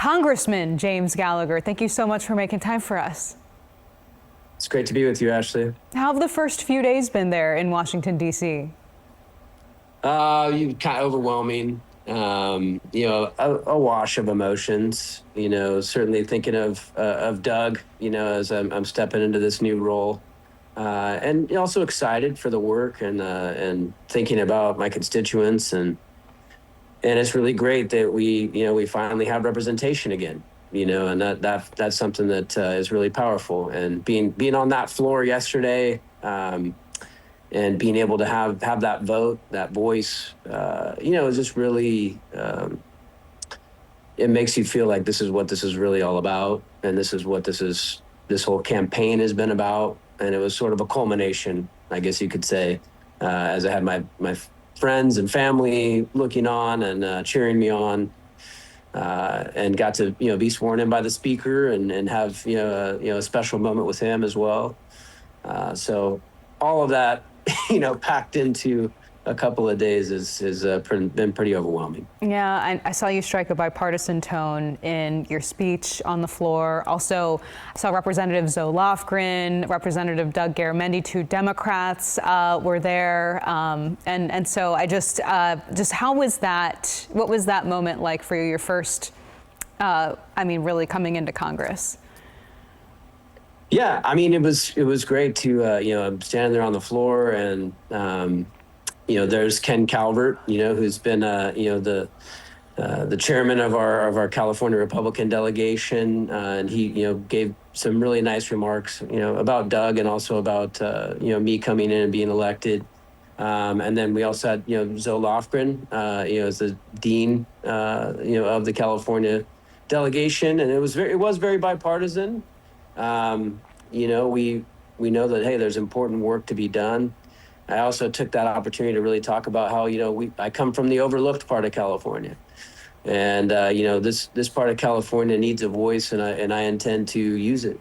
Congressman James Gallagher, thank you so much for making time for us. It's great to be with you, Ashley. How have the first few days been there in Washington, D.C.? You kind of overwhelming. A wash of emotions. Certainly thinking of Doug. As I'm stepping into this new role, and also excited for the work and thinking about my constituents and it's really great that we finally have representation again. And that's something that is really powerful. And being on that floor yesterday. And being able to have that vote, that voice, is just really, it makes you feel like this is what this is really all about. And this is what this whole campaign has been about. And it was sort of a culmination, I guess you could say, as I had my friends and family looking on and cheering me on, and got to, be sworn in by the speaker and have, a special moment with him as well. So all of that, packed into a couple of days has been pretty overwhelming. Yeah, I saw you strike a bipartisan tone in your speech on the floor. Also, I saw Representative Zoe Lofgren, Representative Doug Garamendi, two Democrats were there. And so I just how was that? What was that moment like for you, your first, really coming into Congress? Yeah, it was great to I'm standing there on the floor and there's Ken Calvert, who's been the chairman of our California Republican delegation, and he gave some really nice remarks about Doug and also about me coming in and being elected. And then we also had Zoe Lofgren as the dean of the California delegation, and it was very bipartisan. We know that, hey, there's important work to be done. I also took that opportunity to really talk about how, I come from the overlooked part of California. And, this part of California needs a voice, and I intend to use it.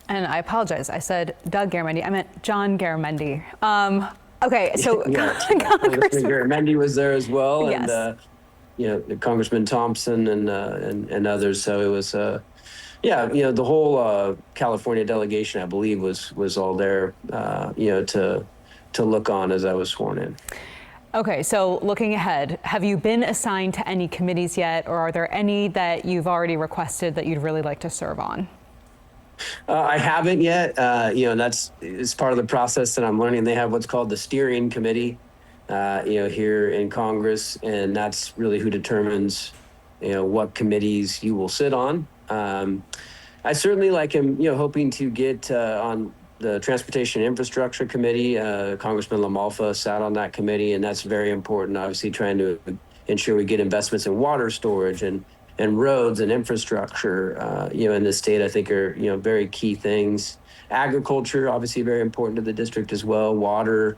And I apologize. I said Doug Garamendi. I meant John Garamendi. Okay, so yeah, Congressman Garamendi was there as well. Yes. And, Congressman Thompson and others. So it was, the whole California delegation, I believe, was all there, to look on as I was sworn in. Okay, so looking ahead, have you been assigned to any committees yet, or are there any that you've already requested that you'd really like to serve on? I haven't yet. It's part of the process that I'm learning. They have what's called the steering committee, here in Congress, and that's really who determines, what committees you will sit on. I certainly am, hoping to get on the Transportation and Infrastructure Committee. Congressman LaMalfa sat on that committee, and that's very important. Obviously, trying to ensure we get investments in water storage and roads and infrastructure, in the state, I think are, very key things. Agriculture, obviously, very important to the district as well. Water,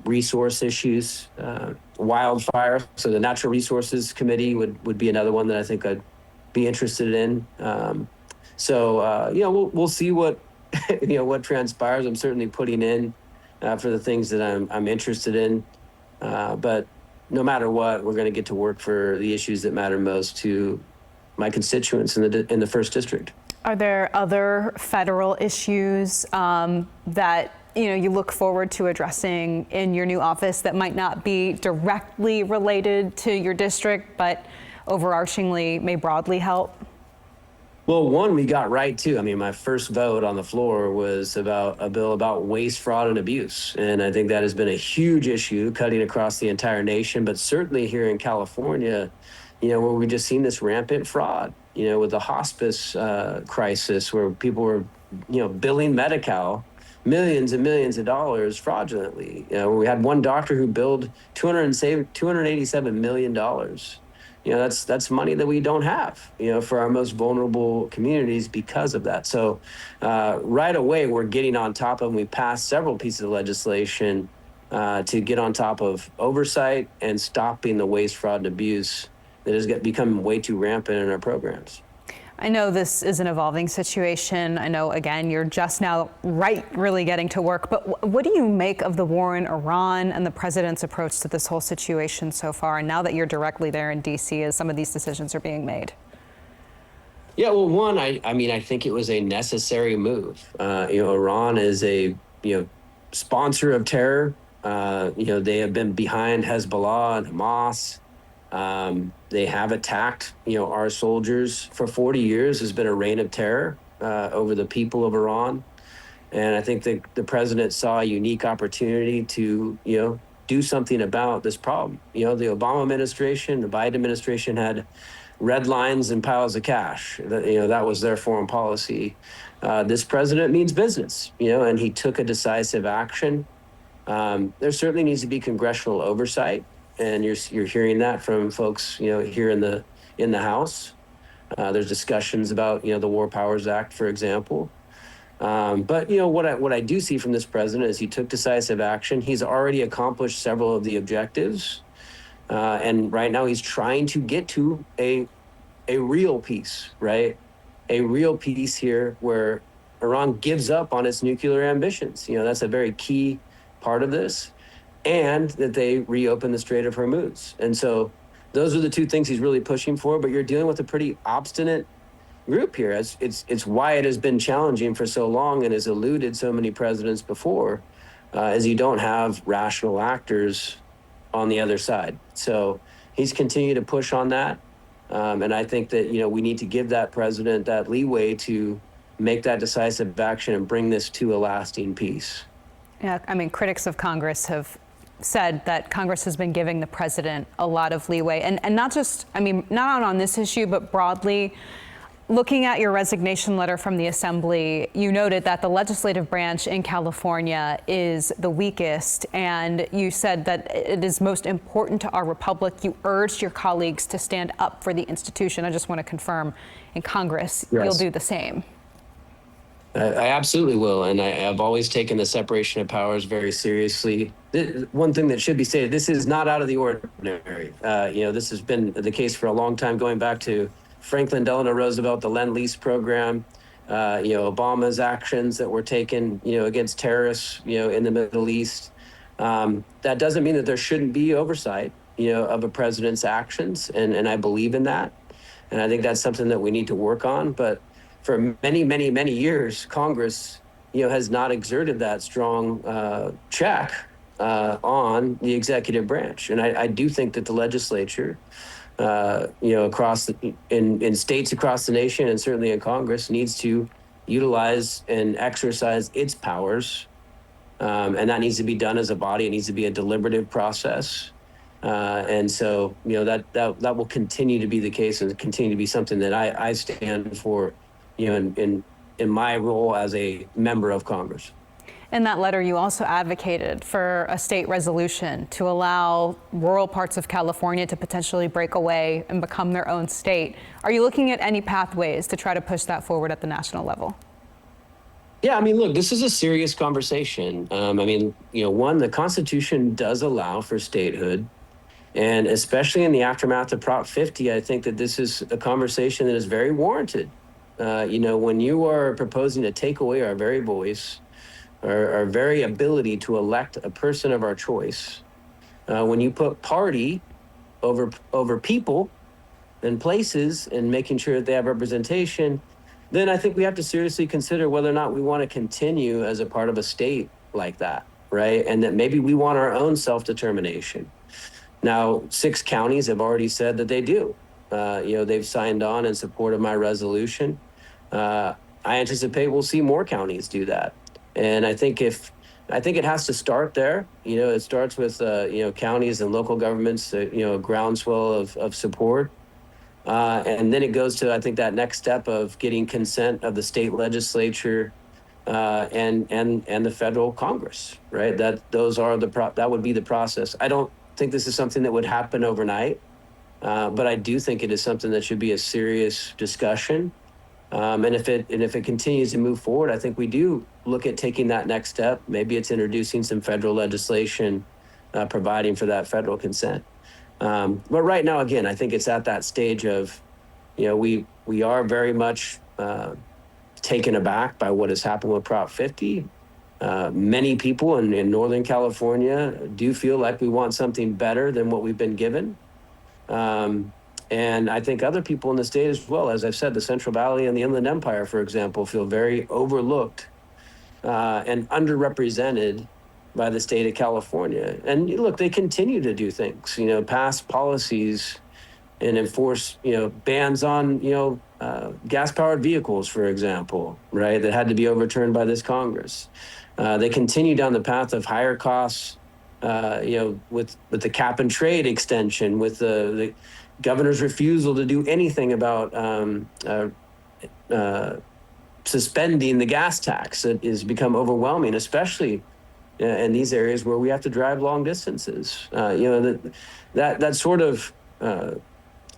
resource issues, wildfire. So the Natural Resources Committee would be another one that I think I'd be interested in. We'll see what what transpires. I'm certainly putting in for the things that I'm interested in, but no matter what, we're going to get to work for the issues that matter most to my constituents in the first district. Are there other federal issues that you look forward to addressing in your new office that might not be directly related to your district, but overarchingly may broadly help? Well, one we got right too. My first vote on the floor was about a bill about waste, fraud, and abuse. And I think that has been a huge issue cutting across the entire nation, but certainly here in California, where we've just seen this rampant fraud, with the hospice crisis where people were, billing Medi-Cal millions and millions of dollars fraudulently. We had one doctor who billed $287 million. That's money that we don't have, for our most vulnerable communities because of that. So right away, we're getting on top of, and we passed several pieces of legislation to get on top of oversight and stopping the waste, fraud, and abuse that has become way too rampant in our programs. I know this is an evolving situation. I know, again, you're just now really getting to work. But what do you make of the war in Iran and the president's approach to this whole situation so far? And now that you're directly there in D.C. as some of these decisions are being made? Yeah, well, one, I mean, I think it was a necessary move. Iran is a, sponsor of terror. They have been behind Hezbollah and Hamas. They have attacked, our soldiers for 40 years. Has been a reign of terror over the people of Iran. And I think the president saw a unique opportunity to, do something about this problem. The Obama administration, the Biden administration had red lines and piles of cash. That was their foreign policy. This president means business, and he took a decisive action. There certainly needs to be congressional oversight, and you're hearing that from folks, here in the House. There's discussions about, the War Powers Act, for example. But what I do see from this president is he took decisive action. He's already accomplished several of the objectives. And right now he's trying to get to a real peace, right? A real peace here where Iran gives up on its nuclear ambitions. That's a very key part of this, and that they reopen the Strait of Hormuz. And so those are the two things he's really pushing for, but you're dealing with a pretty obstinate group here. It's why it has been challenging for so long and has eluded so many presidents before, is you don't have rational actors on the other side. So he's continued to push on that. And I think that, we need to give that president that leeway to make that decisive action and bring this to a lasting peace. Yeah, I mean, critics of Congress have said that Congress has been giving the president a lot of leeway. And not just, not on this issue, but broadly. Looking at your resignation letter from the Assembly, you noted that the legislative branch in California is the weakest, and you said that it is most important to our republic. You urged your colleagues to stand up for the institution. I just want to confirm in Congress, yes, you'll do the same. I absolutely will, and I've always taken the separation of powers very seriously. One thing that should be stated, this is not out of the ordinary. This has been the case for a long time, going back to Franklin Delano Roosevelt, the Lend-Lease program, Obama's actions that were taken, against terrorists, in the Middle East. That doesn't mean that there shouldn't be oversight, of a president's actions, and I believe in that. And I think that's something that we need to work on. But for many, many, many years, Congress, has not exerted that strong check on the executive branch. And I do think that the legislature, across in states across the nation, and certainly in Congress, needs to utilize and exercise its powers, and that needs to be done as a body. It needs to be a deliberative process, and so that will continue to be the case, and continue to be something that I stand for, in my role as a member of Congress. In that letter, you also advocated for a state resolution to allow rural parts of California to potentially break away and become their own state. Are you looking at any pathways to try to push that forward at the national level? Yeah, look, this is a serious conversation. One, the Constitution does allow for statehood. And especially in the aftermath of Prop 50, I think that this is a conversation that is very warranted. When you are proposing to take away our very voice, our very ability to elect a person of our choice, when you put party over people and places and making sure that they have representation, then I think we have to seriously consider whether or not we want to continue as a part of a state like that, right? And that maybe we want our own self-determination. Now, 6 counties have already said that they do. They've signed on in support of my resolution. I anticipate we'll see more counties do that. And I think it has to start there. It starts with, counties and local governments, a groundswell of support. And then it goes to, I think, that next step of getting consent of the state legislature and the federal Congress, right? That would be the process. I don't think this is something that would happen overnight, but I do think it is something that should be a serious discussion. And if it continues to move forward, I think we do look at taking that next step. Maybe it's introducing some federal legislation, providing for that federal consent. But right now, again, I think it's at that stage of, we are very much taken aback by what has happened with Prop 50. Many people in Northern California do feel like we want something better than what we've been given. And I think other people in the state as well, as I've said, the Central Valley and the Inland Empire, for example, feel very overlooked and underrepresented by the state of California. And look, they continue to do things, pass policies and enforce, bans on, gas-powered vehicles, for example, right, that had to be overturned by this Congress. They continue down the path of higher costs, with the cap and trade extension, with the governor's refusal to do anything about suspending the gas tax that has become overwhelming, especially in these areas where we have to drive long distances. That sort of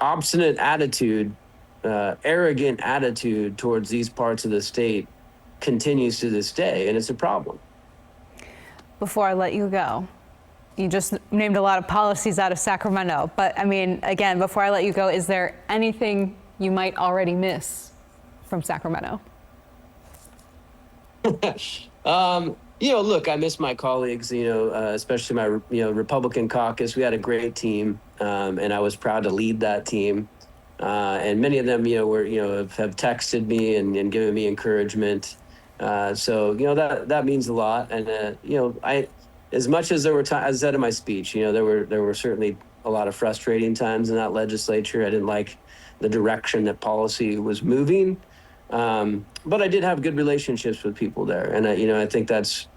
obstinate attitude, arrogant attitude towards these parts of the state continues to this day, and it's a problem. Before I let you go, you just named a lot of policies out of Sacramento, but I mean, again, before I let you go, is there anything you might already miss from Sacramento? Look, I miss my colleagues, especially my, Republican caucus. We had a great team, and I was proud to lead that team. And many of them, have texted me and given me encouragement. So, that means a lot. And, as much as there were times, as I said in my speech, there were certainly a lot of frustrating times in that legislature. I didn't like the direction that policy was moving. But I did have good relationships with people there. And, I think that's,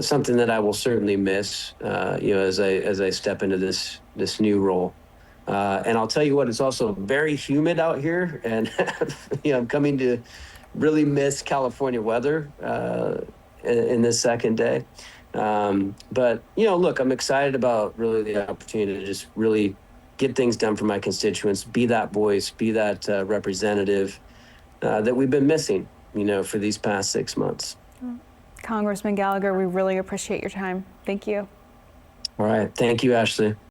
something that I will certainly miss, as I step into this new role. And I'll tell you what, it's also very humid out here. And, I'm coming to really miss California weather in this second day. But, look, I'm excited about really the opportunity to just really get things done for my constituents, be that voice, be that representative that we've been missing, for these past 6 months. Congressman Gallagher, we really appreciate your time. Thank you. All right. Thank you, Ashley.